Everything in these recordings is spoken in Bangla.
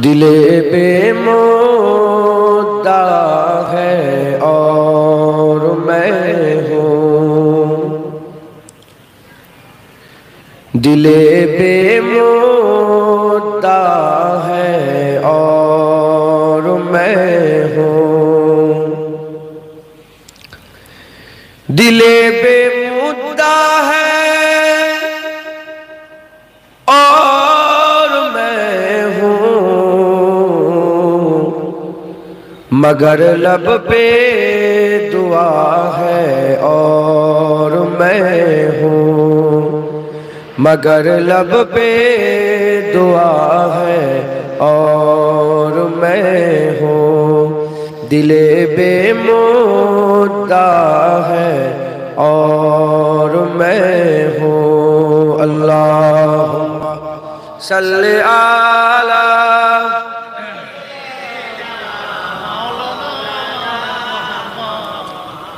दिले बेमुद्दा है और मैं हूँ, दिले बेमुद्दा है और मैं हूँ, दिले बेमुद्दा है और मैं हूँ, मगर लब पे दुआ है और मैं हूँ, मगर लब पे दुआ है और मैं हूँ, दिले बेमुद्दा है और मैं हूँ। अल्लाहुम्मा सल्ली अला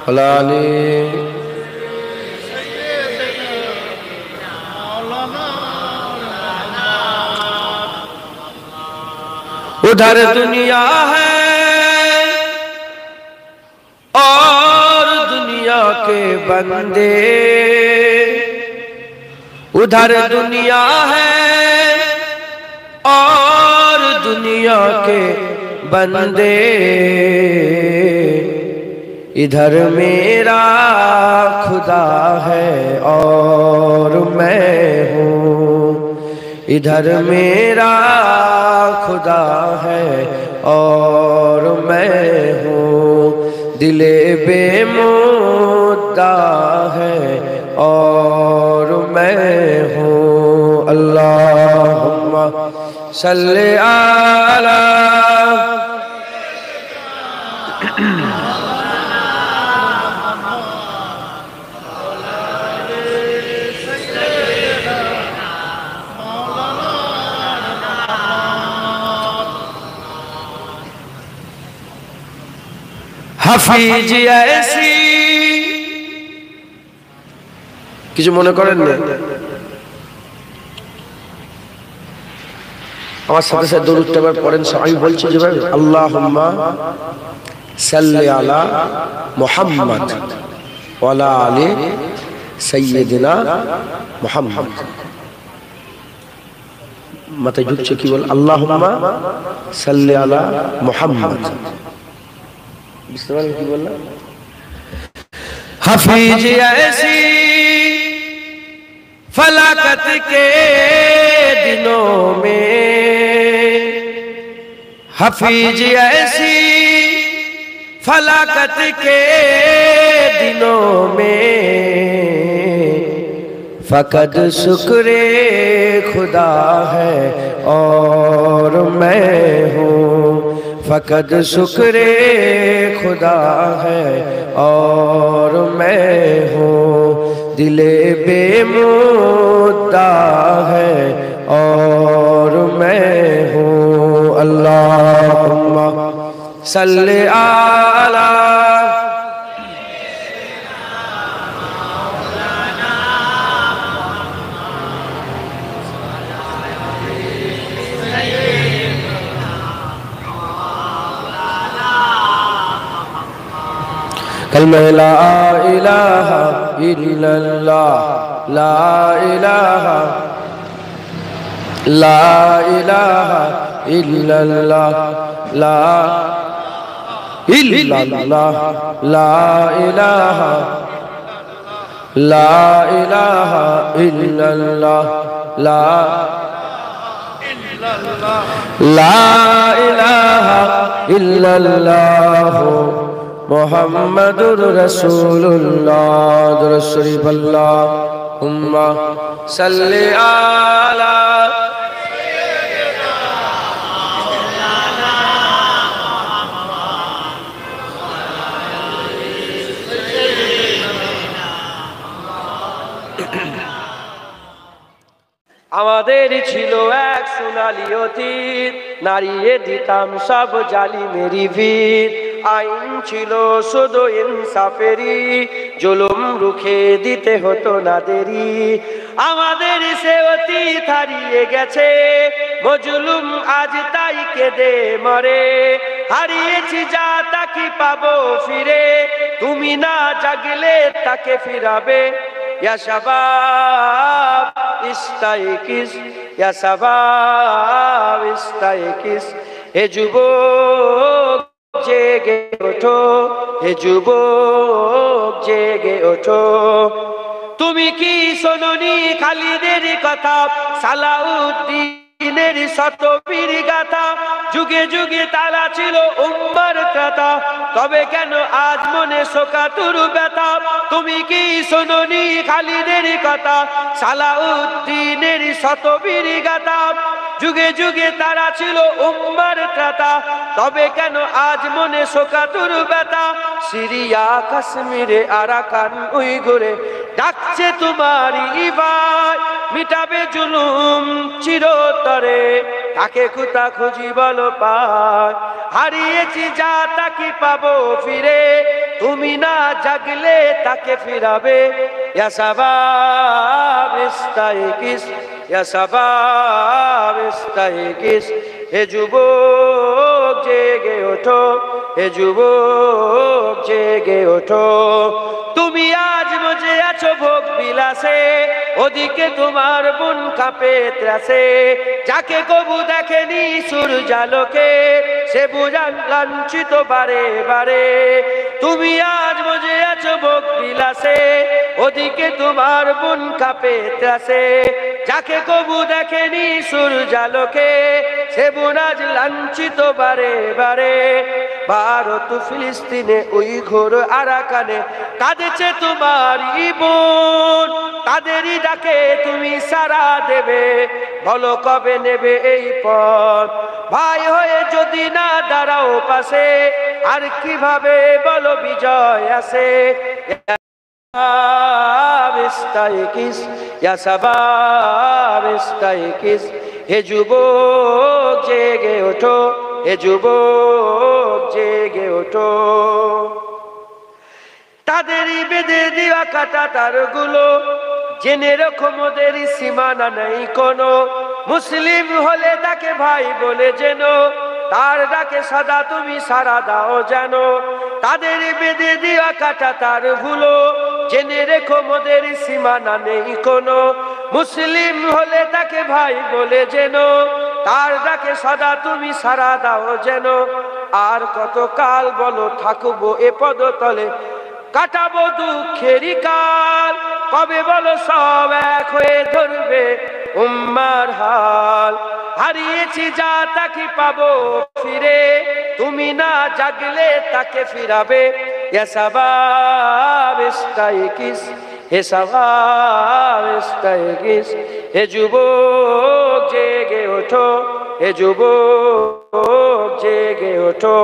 अलाली उधर दुनिया है और दुनिया के बंदे, उधर दुनिया है और दुनिया के बंदे, इधर मेरा खुदा है और मैं हूँ, इधर मेरा खुदा है और मैं हूँ, दिले बेमुद्दा है और मैं हूँ। अल्लाहुम्मा सल्ली अला হাফিজ ऐसी কিছু মনে করেন না, আমার সাথে সাথে দরুদটা এবার পড়েন। আমি বলছি যেভাবে আল্লাহুম্মা সাল্লি আলা মুহাম্মদ ওয়া আলা আলি সাইয়্যিদিনা মুহাম্মদ, মাথায় ঢুকছে কি বল? আল্লাহুম্মা সাল্লি আলা মুহাম্মদ, বুঝতে পারলেন কি বললাম? হাফিজ ऐसी फलाकत के दिनों में, हफीज ऐसी फलाकत के दिनों में, फकत शुक्रे खुदा है और मैं हूँ, फकत शुक्रे खुदा है और मैं हूँ, दिले बेमुद्दा है और मैं हूँ। अल्लाहुम्मा सल्ली अला कलमा ला इलाहा इल्लल्लाह, ला इलाहा इल्लल्लाह, ला इल्लल्लाह, ला इलाहा इल्लल्लाह, ला इलाहा इल्लल्लाह मुहम्मदुर रसूलुल्लाह। दुरूद शरीफ अल्लाहुम्मा सल्ली अला আমাদের ছিল এক সোনালী অতীত, নারিয়ে দিতাম সব জালিমেরই ভিত, আইন ছিল শুধু ইনসাফেরই, জুলুম রুখে দিতে হতো না দেরি, আমাদের সে অতীত হারিয়ে গেছে, মজলুম আজ তাই কেঁদে মরে। হারিয়েছি যা তা কি পাবো ফিরে, তুমি না জাগলে তাকে ফিরাবে। ইয়া শাবাব ইস্তাইকিস, ইয়া শাবাব ইস্তাইকিস, হে যুবক জেগে ওঠো, হে যুবক জেগে ওঠো। তুমি কি শোনোনি খালিদের কথা, সালাউদ্দিনের শতবীর গাথা? যুগে যুগে তারা ছিল উম্মার ত্রাতা, তবে কেন আজ মনে শোকাতুর ব্যথা? তুমি কি শোনোনি খালিদের কথা, সালাউদ্দিনের শতবীর গাথা? যুগে যুগে তারা ছিল উম্মার ত্রাতা, তবে কেন আজ মনে শোকাতুর ব্যথা? সিরিয়া কাশ্মীরে আরাকান উইঘুরে ডাকছে তোমারই ইবাদ, মিটাবে জুলুম চিরতরে, তাকে কোথা খুঁজি বলো পায়? হারিয়েছি যা তা কি পাবো ফিরে, তুমি না জাগলে তাকে ফিরাবে। ইয়া শাবাব ইস্তাইকিস, ইয়া শাবাব ইস্তাইকিস, হে যুবক জেগে ওঠো, হে যুবক জেগে ওঠো। তুমি আজ মজে আছো ভোগ বিলাসে, ওদিকে তোমার বোন কাঁপে ত্রাসে। যাকে কবু দেখেনি সূর্যালোকে, সে বুঝান লাঞ্ছিত বারে বারে। তুমি আজ মজে আছো ভোগ বিলাসে, ওদিকে তোমার বোন কাঁপে ত্রাসে। যাকে কবু দেখেনি সূর্যালোকে, সে বোন আজ লাঞ্ছিত বারে বারে। ভারত ফিলিস্তিনে উইঘুর আরাকানে কাঁদেছে তোমারই বোন, তাদেরই ডাকে তুমি সাড়া দেবে, বলো কবে নেবে এই পথ? ভাই হয়ে যদি না দাঁড়াও পাশে, আর কিভাবে বলো বিজয় আসে? ইস্তাইকিস, ইয়া শাবাব ইস্তাইকিস, হে যুবক জেগে ওঠো, হে যুবক জেগে ওঠো। তাদেরই বেঁধে দেওয়া কাটা তারগুলো, জেনে রাখো মোদের সীমানা নেই কোনো। মুসলিম হলে তাকে ভাই বলে যেন, তার ডাকে সদা তুমি সাড়া দাও যেন। তাদের বেঁধে দেওয়া কাটা তারগুলো, জেনে রেখো মোদের সীমানা নেই কোনো। মুসলিম হলে তাকে ভাই বলে যেন, তার ডাকে সদা তুমি সাড়া দাও যেন। আর কত কাল বলো থাকবো এ পদতলে, কাটাবো দুঃখেরই কাল, কবে বলো সব এক হয়ে ধরবে উম্মার হাল? হারিয়েছি যা তাকে পাবো ফিরে, তুমি না জাগলে তাকে ফিরাবে। ইয়া শাবাব ইস্তাইকিস, হে শাবাব ইস্তাইকিস, হে যুবক জেগে ওঠো, হে যুবক জেগে ওঠো।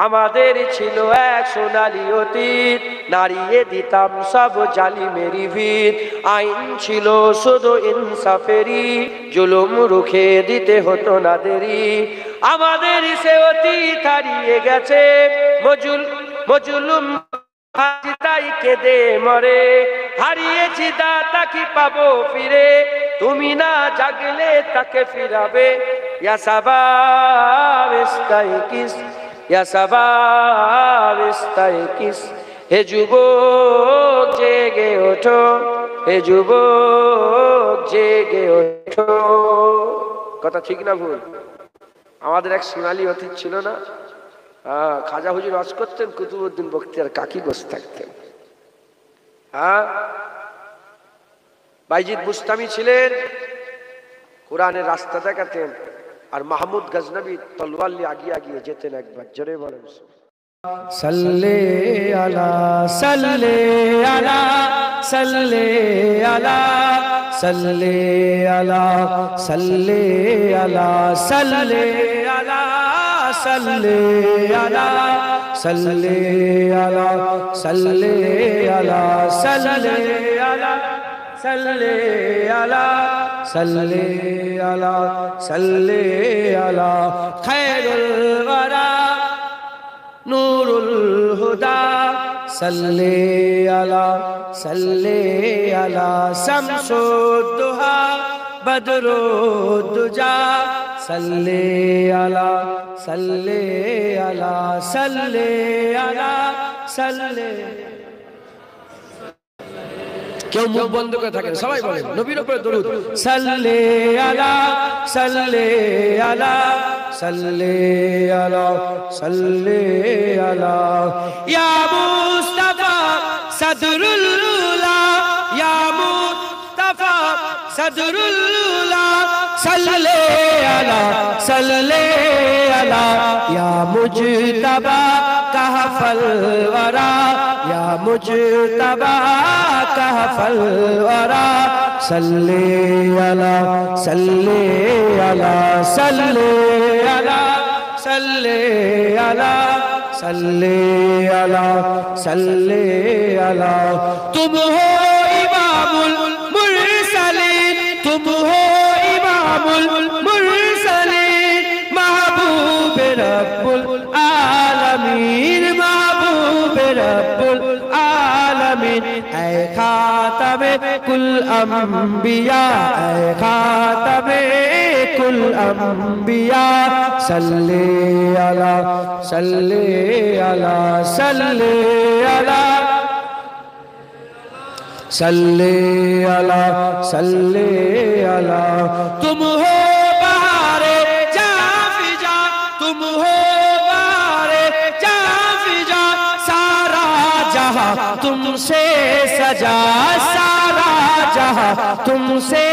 আমাদের ছিল এক সোনালী অতীত, নাড়িয়ে দিতাম সব জালিমেরই ভিত। আইন ছিল শুধু ইনসাফেরই, জুলুম রুখে দিতে হতো না দেরি। আমাদের সে অতীত হারিয়ে গেছে, মজলুম আজ তাই কেঁদে মরে। হারিয়েছি তা তাকে পাবো ফিরে, তুমি না জাগলে তাকে ফিরাবে। ইয়া শাবাব ইস্তাইকিস, ইয়া শাবাব ইস্তাইকিস, হে যুবক জেগে ওঠো, হে যুবক জেগে ওঠো। কথা ঠিক না ভুল? আমাদের এক সোনালী অতীত ছিল না? খাজা হুজুর ওয়াজ করতেন, কুতুবউদ্দিন বখতিয়ার কাকি বসে থাকতেন। বাইজিদ বুস্তামি ছিলেন, কোরআনের রাস্তা দেখাতেন, আর মাহমুদ গজনবী তলোয়ার নিয়ে আগিয়ে আগিয়ে যেতেন। একবার জোরে বলেন সাল্লে আলা, সাল্লে আলা, সাল্লে আলা, সাল্লে আলা, সাল্লে আলা, সাল্লে আলা, সাল্লে আলা, সাল্লে আলা, সাল্লে আলা, সাল্লে আলা, সাল্লে আলা, সাল্লে আলা, সাল্লে আলা খায়রুল ওয়ারা নূরুল হুদা صلی علی شمس الضحیٰ بدر الدجا صلی علی কেউ মুখ বন্ধ করে থাকেন সবাই বলেন নবীর উপরে দরুদ সাল্লি আলা ইয়া মুস্তাফা সাদরুল্লাহ ইয়া মুস্তাফা সাদরুল্লাহ সাল্লি আলা ইয়া মুজতবা কাহফল ওয়ারা ইয়া মুজতবা কাহফল ওয়ারা সাল্লি আলা तुम हो इमामुल मुरसलीन तुम हो इमामुल मुरसलीन महबूब रब्बुल आलमीन महबूब रब्बुल आलमीन ऐ खातमे कुल अंबिया ऐ खातमे कुल अंबिया सल्ले अला तुम हो बहारे जाफिजा तुम हो बहारे जाफिजा सारा जहां तुमसे सजा सारा जहां तुमसे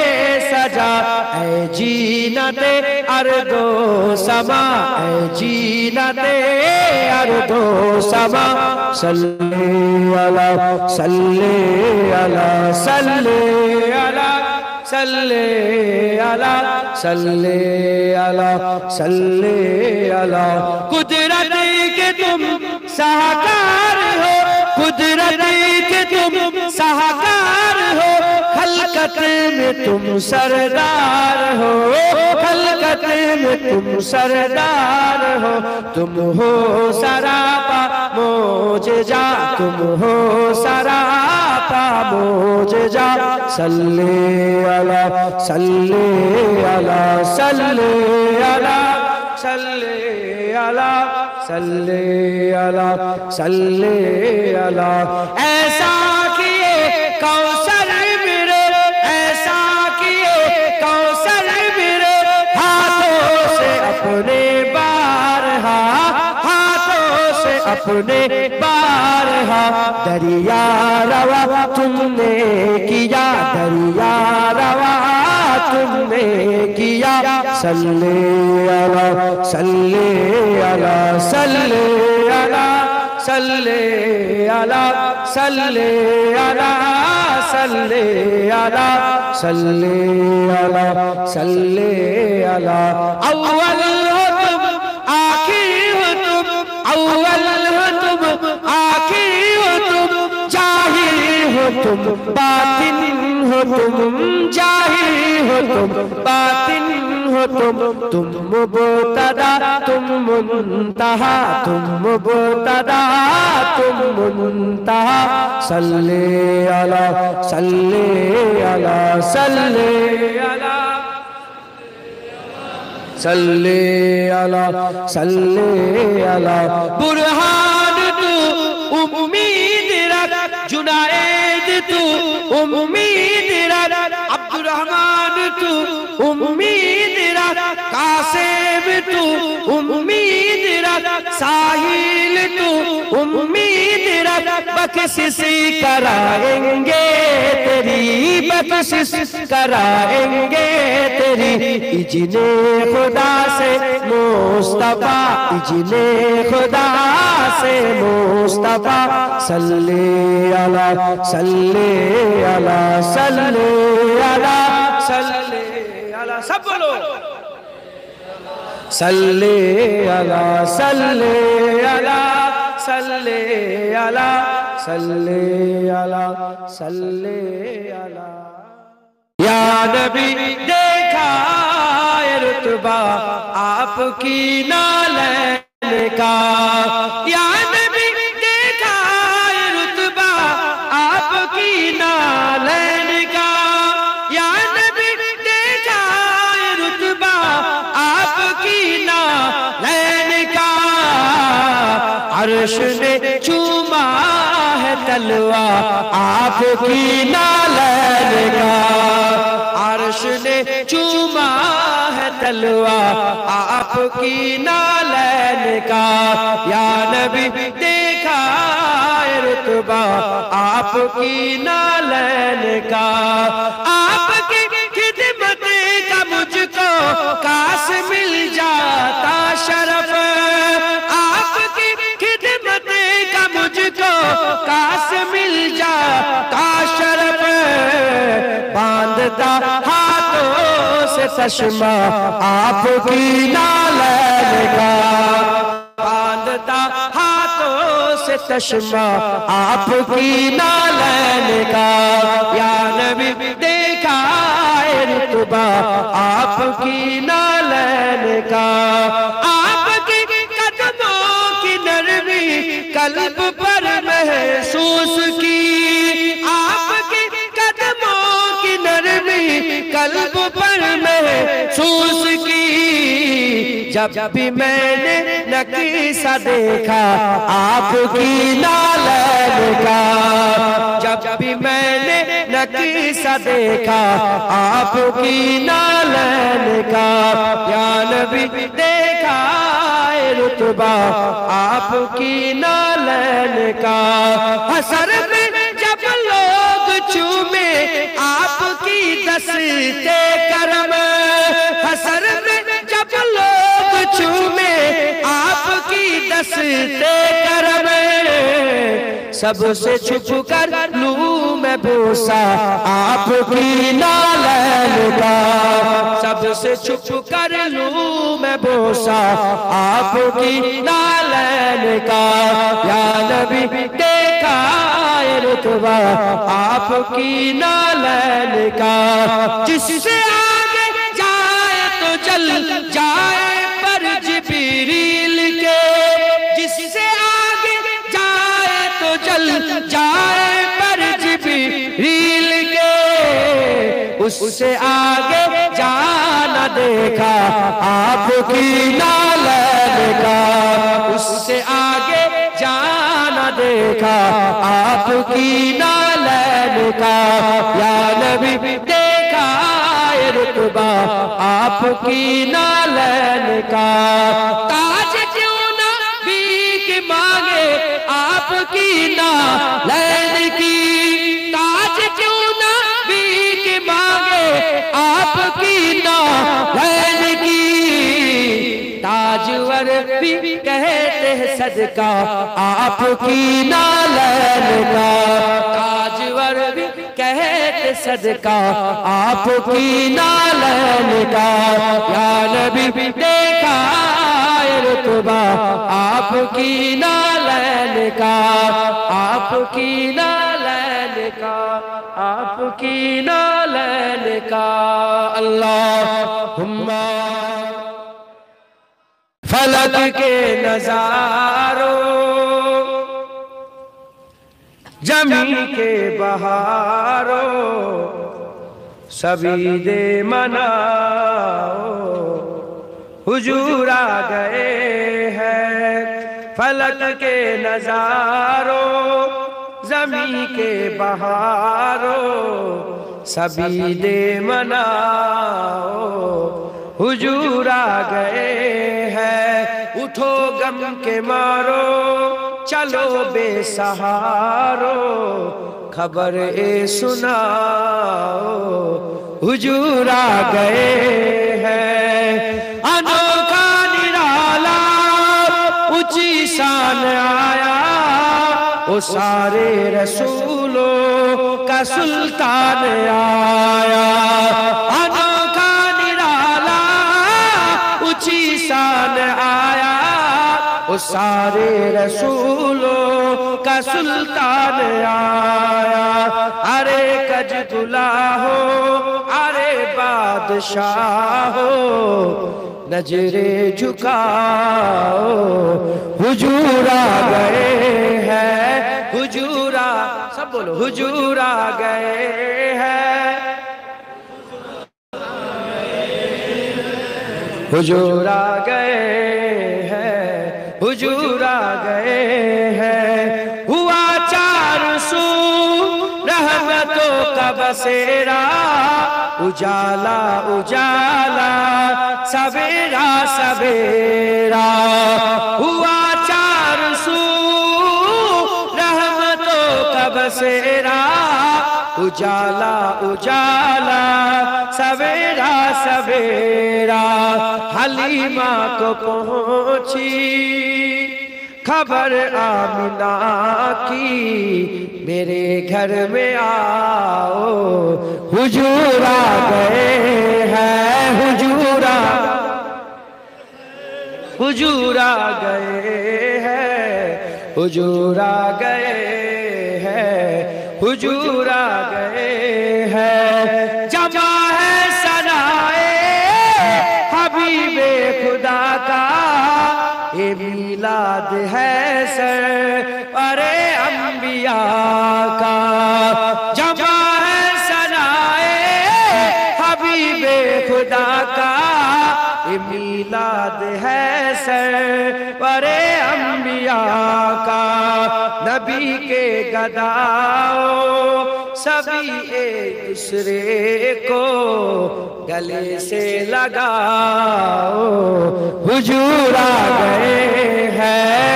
सजा ऐ जीनते अर्दो समा ऐ जीनते अर्दो समा सल्ले अला कुदरत के तुम साहकार हो कुदरत के तुम साहकार हो खलकत में तुम सरदार हो खलकत में तुम सरदार हो तुम हो सरापा मोजजा तुम हो सरापा मोजजा सल्ले अला ऐसा किए कौसर मेरे ऐसा किए कौसर मेरे हाथों से अपने बारहा हाथों से अपने बारहा दरिया रवा तुमने किया दरिया रवा तुमने किया सल्ले अला अव्वल हो तुम आखिर हो तुम अव्वल हो तुम आखिर हो तुम जाहिर हो तुम बातिन हो तुम जाहिर हो तुम बातिन हो तुम मुबतदा तुम मुंतहा तुम मुबतदा तुम मुंतहा सल्ले अला बुरहान तू उम्मीद रख जुनायद तू उम्मीद रख अब्दुर्रहमान तू उम्मीद रख कासिम तू उम्मीद रख साहिल तू उम्मीद रख बख्शिश कराएंगे तेरी बख्शिश कराएंगे तेरी इजने खुदा से मुस्तफा इजने खुदा से मुस्तफा सल्ले अला सब बोलो सल्ले अला या नबी देखा रुतबा आपकी नालैन का या नबी देखा عرش نے چوما ہے تلوا آپ کی نالین کا، عرش نے چوما ہے تلوا آپ کی نالین کا، یا نبی دیکھا ہے رتبہ آپ کی نالین کا، آپ کی خدمت کا مجھ کو کاش مل جاتا شرف، آپ کی خدمت کا مجھ کو کاش مل جاتا شرف، باندھتا ہاتھوں سے چشمہ آپ کی نالین کا، باندھتا ہاتھوں سے چشمہ آپ کی نالین کا، یا نبی دیکھا ہے رتبہ آپ کی نالین کا، آپ کی قدموں کی نرمی قلب پر محسوس کی، آپ کی قدموں کی نرمی قلب پر محسوس کی، جب بھی میں نے نقیصہ دیکھا آپ کی نالین کا، جب بھی میں نے نقیصہ دیکھا آپ کی نالین کا، یا نبی دیکھا ہے رتبہ آپ کی نالین کا، حسر میں جب لوگ چومے آپ کی دستے کرم، حسر میں جب لوگ چومے آپ کی دستے کرم، سب سے چھپ کر لوں میں بوسہ آپ کی نالین کا، سب سے چھپ کر لوں میں بوسہ آپ کی نالین کا، یا نبی دیکھا ہے رتبہ آپ کی نالین کا، جس سے آگے جائے تو جل جائے پر جبریل کے، جس سے آگے جائے تو جل جائے پر جبریل کے، اس سے آگے جانا دیکھا آپ کی نالین کا، اس سے آگے جانا دیکھا آپ کی نالین کا، یا نبی دیکھا ہے رتبہ آپ کی نالین کا، تاج کیوں نہ بھیک مانگے آپ کی نالین کی، تاج کیوں نہ بھیک مانگے آپ کی نالین کی، تاجور بھی کہتے ہیں صدقہ آپ کی نالین کا، تاجور بھی کہتے صدقہ آپ کی نالین کا، یا نبی دیکھا ہے رتبہ آپ کی نالین کا، آپ کی نالین کا، آپ کی نالین کا، اللہم فلک کے نظاروں جمی کے بہاروں سبھی دے مناؤ حضور آ گئے ہیں، فلک کے نظاروں زمین کے بہاروں سبھی دے مناؤ حضور آ گئے ہیں، اٹھو غم کے مارو چلو بے سہارو خبر سناؤ حضور آ گئے ہیں، انوکھا نرالا اونچی شان آیا وہ سارے رسولوں کا سلطان آیا، انوکھا نرالا اونچی شان آیا وہ سارے رسولوں کا سلطان آیا، ارے کج گلا ہو ارے بادشاہ ہو نظریں جھکاؤ حضور آ گئے ہیں، حضور آ سب بولو حضور آ گئے ہیں، حضور آ گئے ہیں، हुजूर आ गए हैं। हुआ चार सू रहमतों का बसेरा, उजाला उजाला सवेरा सवेरा। हुआ चार सू रहमतों का बसेरा, उजाला उजाला सवेरा सवेरा। हलीमा को पहुंची खबर आमिना की, मेरे घर में आओ हुजूर आ गए हैं। हुजूर आ गए हैं, हुजूर आ गए हैं, हुजूर आ गए हैं। जमा है सनाए हबीबे खुदा का, ये मिलाद है सर अरे अंबिया का। जमा है सनाए हबीबे खुदा का, ये मिलाद है सर अरे अंबिया का। नबी के गदाओ सभी एक दूसरे को गले से लगाओ, हुजूर आ गए हैं।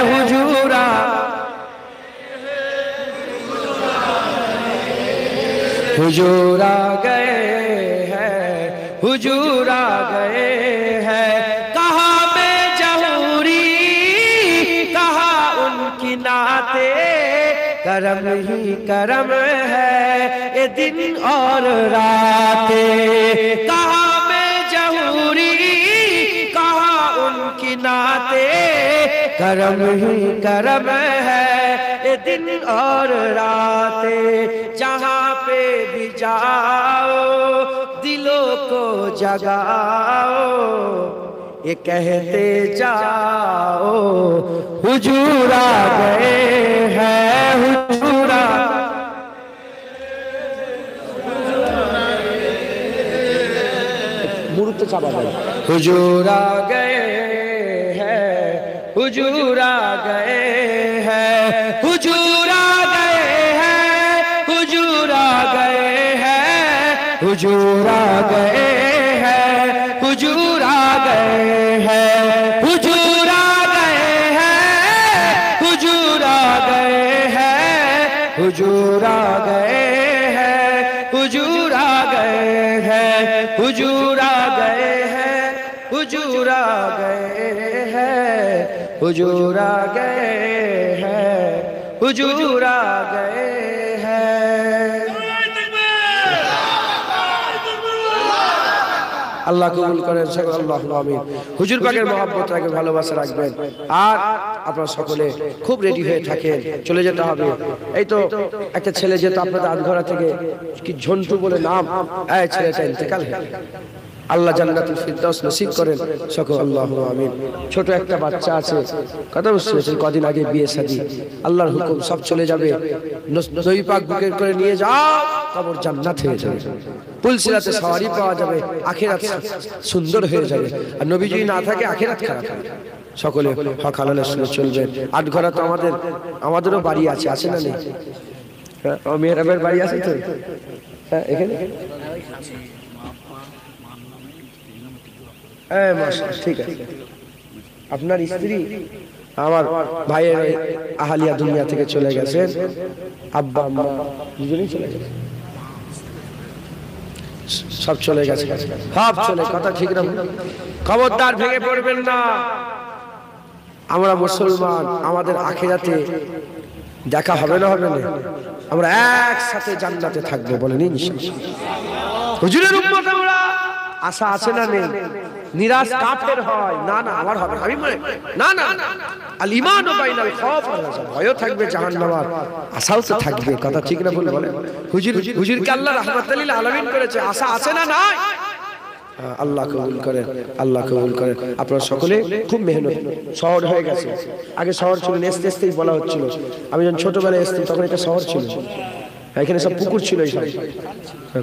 हुजूर आ गए हैं, हुजूर आ गए हैं। कहा मैं जहूरी कहा उनकी नाते, करम ही करम है ये दिन और रातें। कहा मैं जहूरी कहा उनकी नाते, करम ही करम है ये दिन और रातें। जहाँ पे भी जाओ दिलों को जगाओ, ये कहते जाओ हुजूर आ गए हैं। हुजूर मुर्त चाबा हुजूर आ गए हैं, हुजूर आ गए हैं, हुजूर आ गए हैं, हुजूर आ गए हैं, हुजूर आ गए हैं, हुजूर आ गए हैं, हुजूर आ गए हैं, हुजूर आ गए हैं, हुजूर आ गए हैं, हुजूर आ गए हैं, हुजूर आ गए हैं, हुजूर आ गए हैं, हुजूर आ गए हैं, हुजूर आ गए हैं। আল্লাহ কবুল করেন সকল আল্লাহুম্মা আমিন। হুজুর পাকের মহব্বত রাখবেন, ভালোবাসা রাখবেন। আর আপনারা সকলে খুব রেডি হয়ে থাকেন, চলে যেতে হবে। এই তো একটা ছেলে যেত আপনাদের আধঘরা থেকে, কি ঝন্টু বলে নাম, এই ছেলেটা ইন্তেকাল হয়ে আল্লাহ জান্নাতুল ফিরদাউস নসিব করেন সকল আল্লাহুম্মা আমিন। ছোট একটা বাচ্চা আছে, কথা শুনেছেন কদিন আগে বিয়ে শাদী, আল্লাহর হুকুম সব চলে যাবে। নবী পাক বুকে করে নিয়ে যাও, কবর জান্নাত হয়ে যাবে, পুলসিরাতে সওয়ারি পাওয়া যাবে, আখিরাত সুন্দর হয়ে যাবে। আর নবী যদি না থাকে আখিরাত খারাপ হবে। সকলে হক হালালের শুনে চলবেন। আটঘরা তো আমাদেরও বাড়ি আছে, আছে না নেই? হ্যাঁ, মেহরাবের বাড়ি আছে তো, হ্যাঁ এখানে ঠিক আছে। আপনার স্ত্রী আমার ভাইয়ের আহালিয়া দুনিয়া থেকে চলে গেছেন, আব্বা আম্মা দুজনেই চলে গেছে, সব চলে গেছে, সব চলে, কথা ঠিক না? খবরদার ভেঙে পড়বেন না। আমরা মুসলমান, আমাদের আখিরাতে দেখা হবে না, হবে না? আমরা একসাথে জান্নাতে থাকবো, বলেন ইনশাআল্লাহ। হুজুরের উম্মত আমরা, আশা আছে না নেই? নিরাশ কাফের হয়, না না আমার হবে, আমি মনে না না। আল ঈমান বাইনাল খাউফ ওয়াল রাজা, ভয়ও থাকবে জাহান্নামের, আশাও তো থাকবে, কথা ঠিক না? বলে হুজুরকে আল্লাহ রাহমাতুল লিল আলামিন করেছে, আশা আছে না নাই? আল্লাহ কবুল করেন, আল্লাহ কবুল করেন। আপনারা সকলে খুব মেহনত। শহর হয়ে গেছে, আগে শহর ছিল, নেস্তে নেস্তেই বলা হচ্ছিল। আমি যখন ছোটবেলায় আসতাম তখন এটা শহর ছিল, এখানে সব পুকুর ছিল, এইসব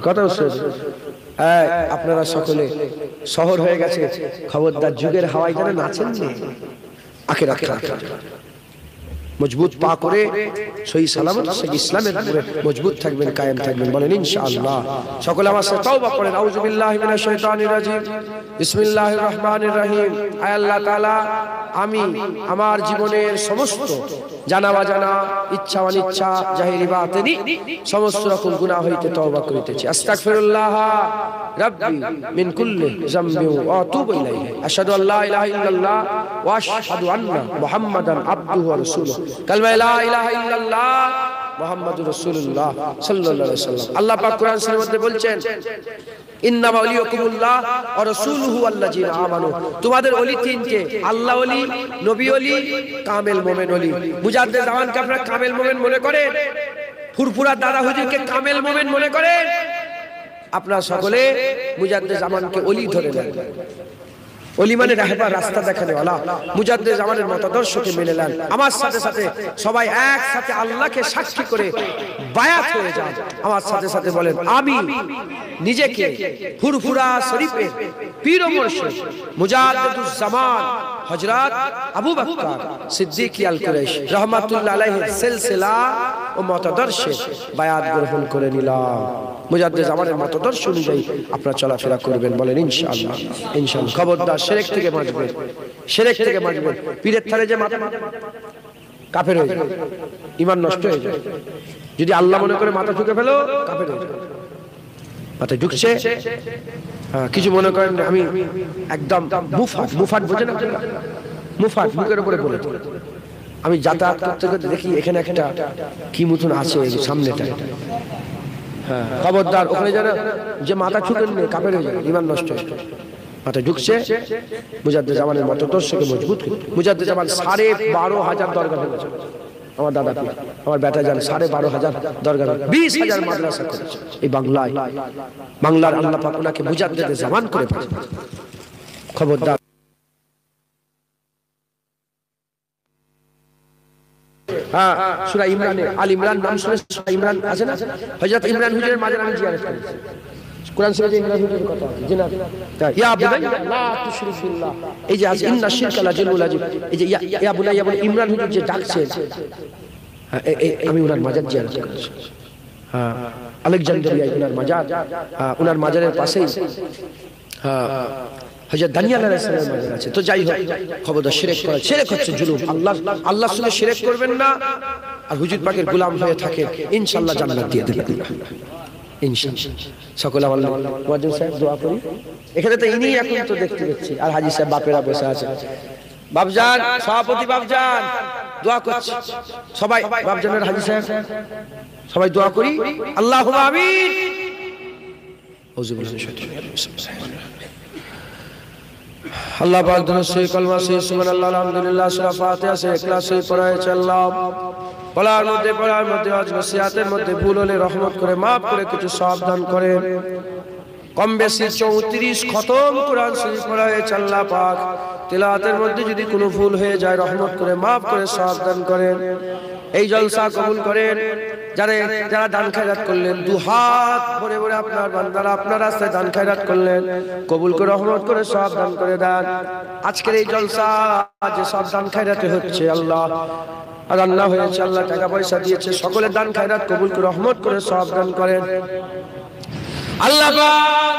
কথা হচ্ছে। আপনারা সকলে শহর হয়ে গেছে, খবরদার যুগের হাওয়ায় যেন নাচেন না। আখিরাত মজবুত পা করে সহি সালামত সেই ইসলামের উপরে মজবুত থাকবেন, কায়েম থাকবেন, বলেন ইনশাআল্লাহ। সকলে আমার সাথে তওবা করেন, আউযু বিল্লাহি মিনাশ শাইতানির রাজিম, বিসমিল্লাহির রহমানির রহিম। আয় আল্লাহ তাআলা, আমি আমার জীবনের সমস্ত জানা বাজানা, ইচ্ছা অনিচ্ছা, জাহিরি বাতিনি সমস্ত রকম গুনাহ হইতে তওবা করিতেছি। আস্তাগফিরুল্লাহ রাব্বি মিন কুল্লি যামবি ওয়া আতুবু ইলাইহি। আশহাদু আল্লা ইলাহা ইল্লাল্লাহ ওয়া আশহাদু আন্না মুহাম্মাদান আবদুহু ওয়া রাসূলুহু। কালমা লা ইলাহা ইল্লাল্লাহ মুহাম্মাদুর রাসূলুল্লাহ সাল্লাল্লাহু আলাইহি ওয়াসাল্লাম। আল্লাহ পাক কোরআন শরীফের মধ্যে বলছেন, ইন্নামা ওয়ালিয়ুকুমুল্লাহ ওয়া রাসূলুহু আল্লাযীনা আমানু। তোমাদের ওলি তিনটে, আল্লাহ ওলি, নবী ওলি, কামেল মোমেন ওলি। মুজাদ্দিদ জামানকে আপনারা কামেল মোমেন মনে করেন? ফুরফুরা দাদা হুজুরকে কামেল মোমেন মনে করেন? আপনারা সকলে মুজাদ্দিদ জামানকে ওলি ধরে নেন। ওলি মানে রাহবার, রাস্তা দেখানে ওয়ালা। মুজাদ্দিদ জামানের মতাদর্শকে মেনে নেন। আমার সাথে সাথে সবাই একসাথে আল্লাহকে সাক্ষী করে বায়াত হয়ে যান। আমার সাথে সাথে বলেন, আমি নিজেকে ফুরফুরা শরীফের পীর ও মুর্শিদ মুজাদ্দিদুজ জামান হযরত আবু বকর সিদ্দিক আল কুরাইশ রাহমাতুল্লাহ আলাইহির সিলসিলা ও মতাদর্শে বায়াত গ্রহণ করে নিলাম। মুজাদ্দিদ জামানের মতাদর্শ অনুযায়ী আপনারা চলাফেরা করবেন, বলেন ইনশাআল্লাহ। ইনশাআল্লাহ। খবরদার শিরক থেকে বাঁচবেন, শিরক থেকে বাঁচবেন। পীরের থালে যে মাথা কাফের হয়ে যায়, ঈমান নষ্ট হয়ে যায়। যদি আল্লাহ মনে করে মাথা ঠুকে ফেলো, কাফের হয়ে যায়। মাথায় ঢুকছে, কিছু মনে করেন আমি একদম মুফাত, মুফাত বোঝেন আপনারা? মুফাত মুখের উপরে বলে। আমি যাতায়াত করতে করতে দেখি এখানে একটা কি মতন আছে সামনেটা, হ্যাঁ, খবরদার ওখানে যারা যে মাথা ঠুকে নিয়ে কাফের হয়ে যায়, ঈমান নষ্ট হয়ে যায়। মাথায় ঢুকছে, মুজাদ্দিদ জামানের মতাদর্শকে মজবুত করে। মুজাদ্দিদ জামান 12,500 দরগা করেছে। আমার দাদা পীর, আমার বেটা জান 12,500 দরগা, 20,000 মাদ্রাসা করেছে এই বাংলায়। বাংলার আল্লাহ পাক ওনাকে মুজাদ্দিদ জামান করে পাঠিয়েছেন। খবরদার। হ্যাঁ, সূরা ইমরানে, আল ইমরান নাম শুনে সূরা ইমরান আছে না? হযরত ইমরান হুজুরের মাজার আমি জিয়ারত করেছি। কোরআন শরীফে ইমরান হুজুরের কথা আছে, জিনা ইয়া বুনাইয়া লা তুশরিক বিল্লাহ। এই যে আছে ইন্না শিরকা লা যুলমুল আযীম, এই যে ইয়া বুনাইয়া বলে ইমরান হুজুর যে ডাকছেন, আমি ওনার মাজার জিয়ারত করেছি। হ্যাঁ, আলেকজান্দ্রিয়া ওনার মাজার, ওনার মাজারের পাশেই হযরত দানিয়াল আলাইহিস সালামের মাজার আছে। তো যাই হোক, খবরদার শিরক করা, শিরক হচ্ছে জুলুম। আল্লাহর সঙ্গে শিরক করবেন না, আর হুজুর পাকের গোলাম হয়ে থাকেন, ইনশাআল্লাহ জান্নাত দিয়ে দেবেন ইনশাআল্লাহ। সকলে আমার মুয়াজ্জিন সাহেব দোয়া করি। এখানে তো ইনি এখন তো দেখতে পাচ্ছি, আর হাজী সাহেব বাপেরা বসে আছে। বাপজান, সভাপতি বাপজান দোয়া করছে, সবাই বাপজানের, হাজী সাহেব সবাই দোয়া করি। আল্লাহুম্মা আমিন। আউযু বিল্লাহি মিনাশ শাইতানির রাজিম। আল্লাহ পাক দরুদ সে কলমা সে সুবহানাল্লাহ আলহামদুলিল্লাহ সূরা ফাতিহা সে ইখলাস সে পড়ায় আল্লাহ। পড়ার মধ্যে আজ নসিহতের মধ্যে ভুল হলে রহমত করে মাফ করে কিছু সাবধান করেন। কম বেশি 34 খতম কোরআন শরীফ পড়ায় আল্লাহ পাক। তিলাওয়াতের মধ্যে যদি কোনো ভুল হয়ে যায় রহমত করে মাফ করে সাবধান করেন। এই জলসা কবুল করেন। যারা দান খায়রাত করলেন, দু হাত ভরে ভরে আপনার বান্দারা আপনার রাস্তায় দান খায়রাত করলেন, কবুল করে রহমত করে সব দান করে দেন। আজকের এই জলসা যে সব দান খায়রাতে হচ্ছে আল্লাহ, রান্না হয়েছে আল্লাহ, টাকা পয়সা দিয়েছে, সকলের দান খায়রাত কবুল করে রহমত করে সব দান করেন আল্লাহ পাক।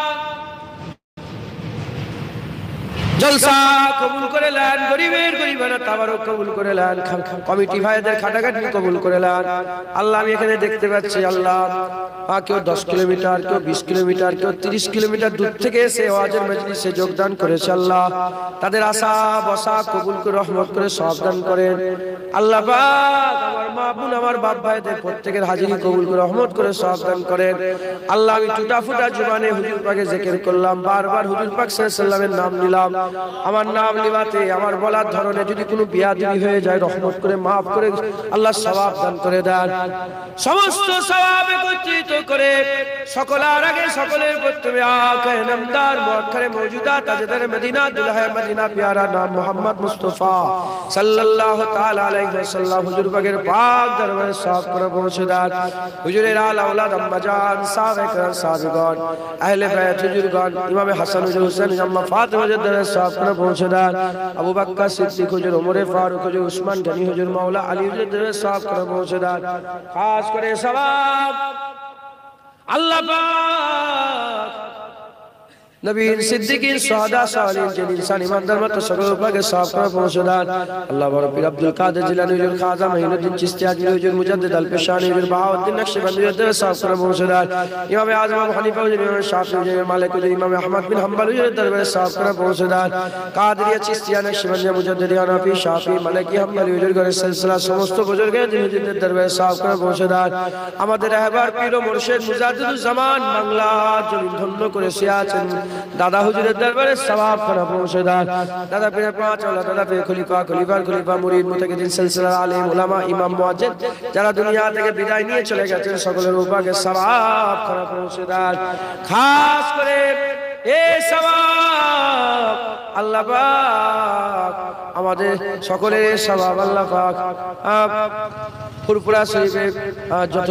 জলসা কবুল করে নেন, গরিবের গরিবানা তাবারক কবুল করে নেন, কমিটি ভাইদের খাটাখাটি কবুল করে নেন আল্লাহ। আমি এখানে দেখতে পাচ্ছি আল্লাহ, কেউ 10 কিলোমিটার, কেউ 20 কিলোমিটার, কেউ 30 কিলোমিটার দূর থেকে এসে ওয়াজের মজলিসে যোগদান করেছে আল্লাহ। তাদের আশা বসা কবুল করে রহমত করে সব দান করেন আল্লাহ পাক। আমার মা বোন, আমার বাপ ভাইদের প্রত্যেকের হাজিরি কবুল করে রহমত করে সব দান করেন আল্লাহ। আমি টুটা ফুটা জবানে হুজুর পাকে জিকির করলাম, বারবার হুজুর পাক সাল্লাল্লাহু আলাইহি ওয়াসাল্লামের নাম নিলাম। আমার নাম লিবাতে আমার বলার ধরনে যদি কোনো বিয়াদবি হয়ে যায় রহমত করে মাফ করে আল্লাহ সওয়াব দান করে দেন। সমস্ত সওয়াব একত্রিত করে সকলের আগে সকলের প্রথমে আকা নামদার মুআক্কারে মওজুদা তাজদার মদিনা দুলহায়ে মদিনা প্যারা নাম মুহাম্মদ মুস্তাফা সাল্লাল্লাহু তাআলা আলাইহি ওয়াসাল্লাম হুজুর পাকের পাক দরবারে সাফ করে পৌঁছে দেন। হুজুরের আলা আওলাদ আম্মাজান সাহাবায়ে কেরাম সাহাবীগণ আহলে বায়াত হুজুরগণ ইমাম হাসান হুজুর হোসেন আম্মা ফাতেমা জাদ্দার সওয়াব খানা পৌঁছে দেন। আবু বকর সিদ্দিক হুজুর, ওমরে ফারুক হুজুর, উসমান গনি হুজুর, মাওলা আলী হুজুর দরবারে সওয়াব খানা পৌঁছে দেন। খাস করে সওয়াব আল্লাহ পাক নবীন সিদ্দিকিন সুহাদা সালিহিন যে ইনসান ইমানদার মত সকল পাকে সওয়াব করে পৌঁছে দেন। আল্লাহ বড় পীর আব্দুল কাদের জিলানী হুজুর, খাজা মঈনুদ্দিন চিশতি আজমিরি হুজুর, মুজাদ্দিদ আল পেশানি হুজুর, বাহাউদ্দিন নকশবন্দি হুজুর সওয়াব করে পৌঁছে দেন। ইমাম আযম আবু হানিফা হুজুর, ইমাম শাফিঈ হুজুর, মালিক হুজুর, ইমাম আহমদ বিন হাম্বল হুজুর দরবারে সওয়াব করে পৌঁছে দেন। কাদেরিয়া, চিশতিয়া, নকশবন্দিয়া, মুজাদ্দিদিয়া, হানাফি, শাফিঈ, মালিকি, হাম্বলি হুজুর ঘরের সিলসিলা সমস্ত বুজুর্গের হুজুরদের দরবারে সওয়াব করে পৌঁছে দেন। আমাদের রাহবার পীর ও মুর্শিদ মুজাদ্দিদুজ জামান বাংলা জমিন ধন্য করে আছেন দাদা হুজুর দরবারে সওয়াব খানা পৌঁছে দেন। দাদা পীরের পাঁচ আওলাদ, দাদা পীর খলিফা, খলিফার খলিফা, মুরিদ, মুতাকিদিন, সিলসিলার আলেম, উলামা, ইমাম, মুয়াজ্জিন যারা দুনিয়া থেকে বিদায় নিয়ে চলে গেছেন সকলের উপরে সওয়াব খানা পৌঁছে দেন। খাস করে এই সওয়াব আল্লাহ পাক আমাদের সকলের সওয়াব আল্লাহ পাক ফুরফুরা শরীফে যত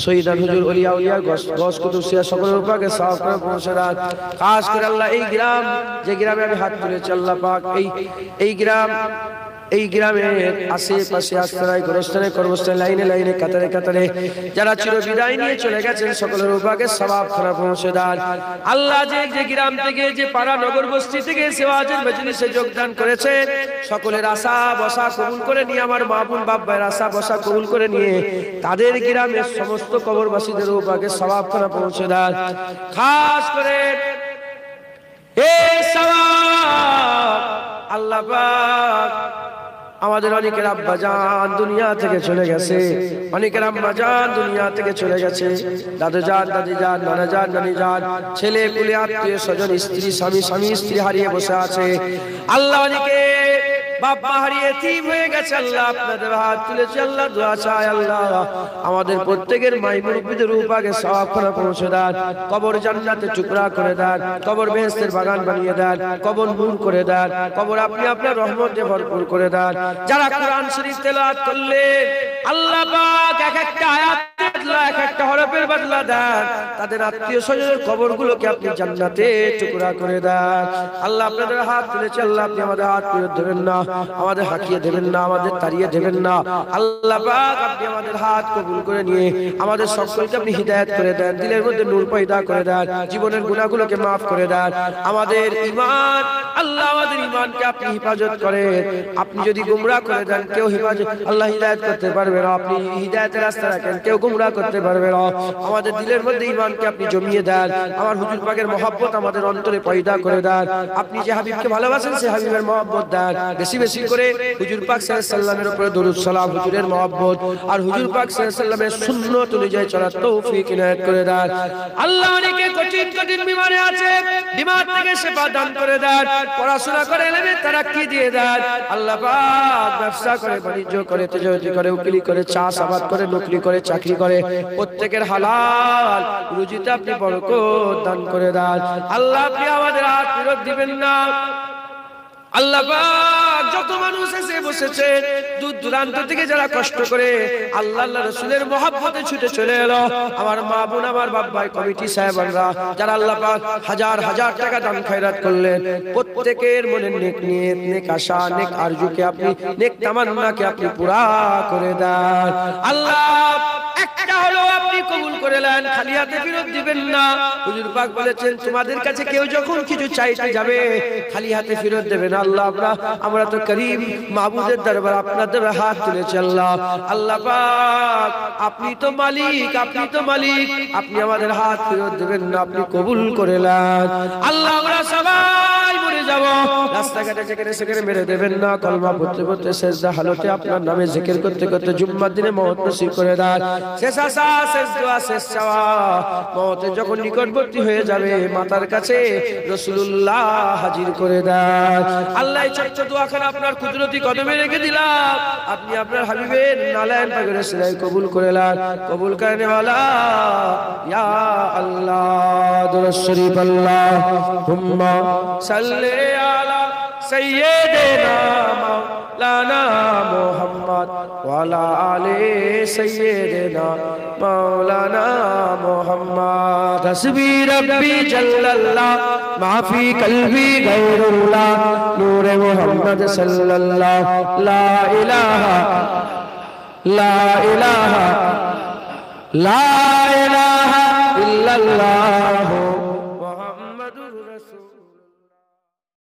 শহীদ হুজুর, ওলিয়া উলিয়া, গস কুতুবসিয়া সকলের উপরে সওয়াব করে পৌঁছে দেন। খাস করে আল্লাহ এই গ্রাম, যে গ্রামে আমি হাত তুলেছি আল্লাহ পাক এই গ্রামের আশেপাশে আস্তানায়, গোরস্থানে, কর্মস্থানে, লাইনে লাইনে, কাতারে কাতারে যারা চির বিদায় নিয়ে চলে গেছেন সকলের উপরে সওয়াব খানা পৌঁছে দেন। আল্লাহ যে গ্রাম থেকে, যে পাড়া নগর বস্তি থেকে সেওয়াজের মজলিসে যোগদান করেছে সকলের আশা বসা কবুল করে নিয়ে, আমার মা বোন বাপ ভাইয়ের আশা বসা কবুল করে নিয়ে তাদের গ্রামের সমস্ত কবরবাসীদের উপরে সওয়াব খানা পৌঁছে দেন। খাস করে এই সওয়াব আল্লাহ পাক আমাদের অনেকের আব্বা জান দুনিয়া থেকে চলে গেছে, অনেকের আম্মা জান দুনিয়া থেকে চলে গেছে, দাদু জান, দাদি জান, নানা জান, নানি জান, ছেলে পুলে, আত্মীয় স্বজন, স্ত্রী, স্বামী স্ত্রী হারিয়ে বসে আছে। আল্লাহ অনেকে বাপ মা হারিয়ে এতিম হয়ে গেছে। আল্লাহ আপনাদের হাত তুলেছে, আল্লাহ দোয়া চাই আল্লাহ আমাদের প্রত্যেকের মাই মুরব্বিদের উপরে সওয়াব খানা পৌঁছে দেন। কবর জান্নাতে টুকরা করে দেন, কবর বেহেশতের বাগান বানিয়ে দেন, কবর নূর করে দেন, কবর আপনি আপনার রহমতে ভরপুর করে দেন। যারা কোরআন শরীফ তেলাওয়াত করলেন আল্লাহ পাক এক একটা আয়াতের বদলা, এক একটা হরফের বদলা দেন, তাদের আত্মীয় স্বজনের কবরগুলোকে আপনি জান্নাতে টুকরা করে দেন। আল্লাহ আপনাদের হাত তুলেছে, আল্লাহ আপনি আমাদের হাত তুলে দেবেন না, আমাদের হাঁকিয়ে দেবেন না, আমাদের তাড়িয়ে দেবেন না। আল্লাহ পাক আপনি আমাদের হাত কবুল করে নিয়ে আমাদের সকলকে আপনি হিদায়াত করে দেন, দিলের মধ্যে নূর পয়দা করে দেন, জীবনের গুনাহগুলোকে মাফ করে দেন। আমাদের ঈমান আল্লাহ, আমাদের ঈমানকে আপনি হেফাজত করেন। আপনি যদি গুমরাহ করে দেন কেউ হেফাজত আল্লাহ হিদায়াত করতে পারবে না, আপনি হিদায়াতের রাস্তা রাখেন কেউ গুমরাহ করতে পারবে না। আমাদের দিলের মধ্যে ঈমানকে আপনি জমিয়ে দেন। আমার হুজুর পাকের মহব্বত আমাদের অন্তরে পয়দা করে দেন। আপনি যে হাবিবকে ভালোবাসেন সে হাবিবের মহব্বত দেন। বেশি বেশি করে হুজুর পাক সাল্লাল্লাহু আলাইহি ওয়াসাল্লামের উপরে দরুদ সালাম, হুজুরের মহব্বত আর হুজুর পাক সাল্লাল্লাহু আলাইহি ওয়াসাল্লামের সুন্নাত অনুযায়ী চলার তৌফিক ইনায়াত করে দেন। আল্লাহ অনেকে কঠিন কঠিন বিমারে আছে, বিমার থেকে শিফা দান করে দেন, পড়াশোনা করে এলেমে তারাক্কি দিয়ে দেন। আল্লাহ পাক ব্যবসা করে, বাণিজ্য করে, তেজারতি করে, উকিলি করে, চাষাবাদ করে, নকরি করে, চাকরি করে, প্রত্যেকের হালাল রুজিতে আপনি বরকত দান করে দেন। আল্লাহ আপনি আমাদের হাত ফেরত দিবেন না। আল্লাহ পাক যত মানুষ এসে বসেছে দূর দূরান্ত থেকে যারা কষ্ট করে আল্লাহ রাসূলের মহব্বতে ছুটে চলে এলো, আমার মা বোন, আমার বাপ ভাই, কমিটি সাহেবরা যারা আল্লাহ পাক হাজার হাজার টাকা দান খয়রাত করলেন, প্রত্যেকের মনের নেক নিয়ত, নেক আশা, নেক আরজুকে আপনি, নেক তামান্নাকে আপনি পুরা করে দেন। আল্লাহ একটা হলো আপনি কবুল করে নেন, খালি হাতে ফেরত দিবেন না। হুজুর পাক বলেছেন তোমাদের কাছে কেউ যখন কিছু চাইতে যাবে খালি হাতে ফেরত দেবে না। আল্লাহ আমরা তো করিম মাবুদের দরবার আপনাদের হাত তুলেছি। আল্লাহ আল্লাহ পাক আপনি তো মালিক, আপনি তো মালিক, আপনি আমাদের হাত ফেরত দেবেন না, আপনি কবুল করে নেন। আল্লাহ আমরা সবাই মরে যাব, রাস্তাঘাটে যেখানে সেখানে মেরে দেবেন না, কলমা পড়তে পড়তে সেজদা হালতে আপনার নামে জিকির করতে করতে জুম্মার দিনে মওত নসিব করে দেন। শেষ আশা, শেষ দোয়া, শেষ চাওয়া, মওতে যখন নিকটবর্তী হয়ে যাবে মাতার কাছে রাসূলুল্লাহ হাজির করে দেন। আল্লাহ ছোট্ট দোয়াখানা আপনার কুদরতি কদমে রেখে দিলাম, আপনি আপনার হাবিবের নালায়েন পাকের সিলাই কবুল করে নেন। কবুল করনে ওয়ালা ইয়া আল্লাহ দুরূদ শরীফ আল্লাহুম্মা সাল্লি আলা সাইয়্যিদিনা مولانا محمد وعلى آل سيدنا مولانا محمد حسبي ربي جل الله ما في قلبي غير الله نور محمد صلى الله لا إله لا إله لا إله إلا الله